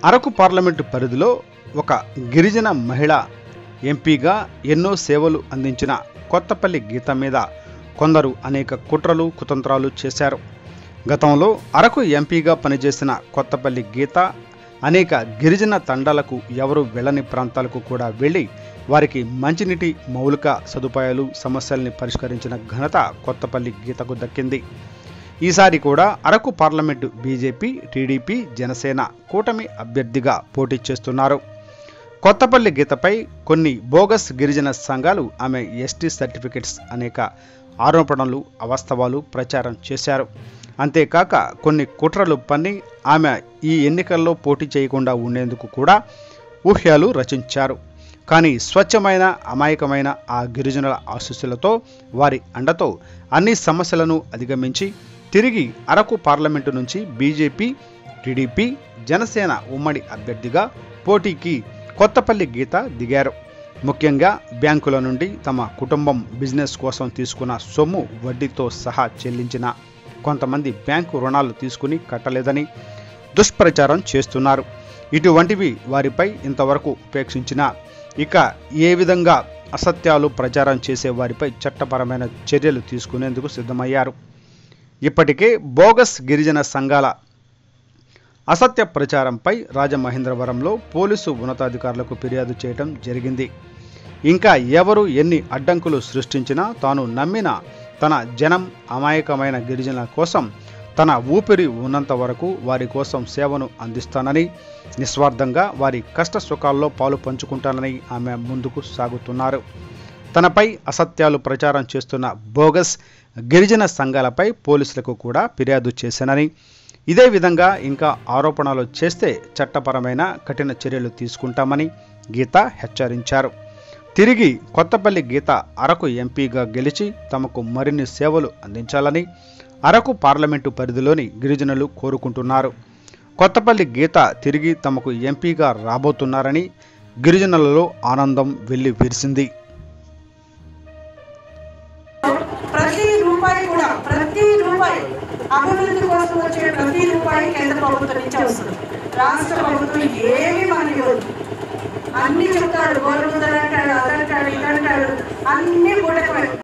Araku parliament పరిధిలో ఒక గిరిజన మహిళ ఎంపీగా ఎన్నో సేవలు అందించిన కొత్తపల్లి గీత మీద కొందరు అనేక కుట్రలు కుతంత్రాలు చేశారు. గతంలో అరకు ఎంపీగా పనిచేసిన కొత్తపల్లి గీత అనేక గిరిజన తండాలకు ఎవరు వెళ్ళని ప్రాంతాలకు కూడా వెళ్ళి వారికి మంచినీటి మౌలిక సదుపాయాలు సమస్యల్ని పరిష్కరించిన ఘనత కొత్తపల్లి గీతకు దక్కింది. ఈసారి కూడా Araku parliament BJP, TDP, Janasena కూటమి అభ్యర్థిగా పోటీ చేస్తున్నారు. కొత్తపల్లి గీతపై కొన్ని బోగస్ గిరిజన సంఘాలు ఆమె ఎస్టీ సర్టిఫికెట్స్ అనేక ఆరోపణలు, అవాస్తవాలు ప్రచారం చేశారు. అంతేకాక కొన్ని కుట్రలు పన్ని ఆమె ఈ ఎన్నికల్లో పోటీ చేయకుండా ఉండేందుకు కూడా ఊహ్యాలు రచించారు. కానీ స్వచ్ఛమైన అమాయకమైన ఆ గిరిజనుల ఆశీస్సులతో, వారి అండతో అన్ని సమస్యలను అధిగమించి తిరిగి అరకు పార్లమెంటు నుంచి బీజేపీ, టీడీపీ, జనసేన ఉమ్మడి అభ్యర్థిగా పోటీకి కొత్తపల్లి గీత దిగారు. ముఖ్యంగా బ్యాంకుల నుండి తమ కుటుంబం బిజినెస్ కోసం తీసుకున్న సొమ్ము వడ్డీతో సహా చెల్లించిన కొంతమంది బ్యాంకు రుణాలు తీసుకుని కట్టలేదని దుష్ప్రచారం చేస్తున్నారు. ఇటువంటివి వారిపై ఇంతవరకు ఉపేక్షించినా ఇక ఏ విధంగా అసత్యాలు ప్రచారం చేసే వారిపై చట్టపరమైన చర్యలు తీసుకునేందుకు సిద్ధమయ్యారు. ఇప్పటికే బోగస్ గిరిజన సంఘాల అసత్య ప్రచారంపై రాజమహేంద్రవరంలో పోలీసు ఉన్నతాధికారులకు ఫిర్యాదు చేయడం జరిగింది. ఇంకా ఎవరు ఎన్ని అడ్డంకులు సృష్టించినా తాను నమ్మిన తన జనం అమాయకమైన గిరిజనుల కోసం తన ఊపిరి ఉన్నంత వరకు వారి కోసం సేవను అందిస్తానని, నిస్వార్థంగా వారి కష్ట సుఖాల్లో పాలు పంచుకుంటానని ఆమె ముందుకు సాగుతున్నారు. తనపై అసత్యాలు ప్రచారం చేస్తున్న బోగస్ గిరిజన సంఘాలపై పోలీసులకు కూడా ఫిర్యాదు చేశానని, ఇదే విధంగా ఇంకా ఆరోపణలు చేస్తే చట్టపరమైన కఠిన చర్యలు తీసుకుంటామని గీత హెచ్చరించారు. తిరిగి కొత్తపల్లి గీత అరకు ఎంపీగా గెలిచి తమకు మరిన్ని సేవలు అందించాలని అరకు పార్లమెంటు పరిధిలోని గిరిజనులు కోరుకుంటున్నారు. కొత్తపల్లి గీత తిరిగి తమకు ఎంపీగా రాబోతున్నారని గిరిజనులలో ఆనందం వెల్లి విరిసింది. ప్రతి రూపాయి అభివృద్ధి కోసం వచ్చే ప్రతి రూపాయి కేంద్ర ప్రభుత్వం నుంచి వస్తుంది. రాష్ట్ర ప్రభుత్వం ఏమి మనకి ఇవ్వదు. అన్ని చెప్తాడు, గోరుముద్దలు అంటాడు, అదంటాడు, ఇదంటాడు, అన్ని కూడా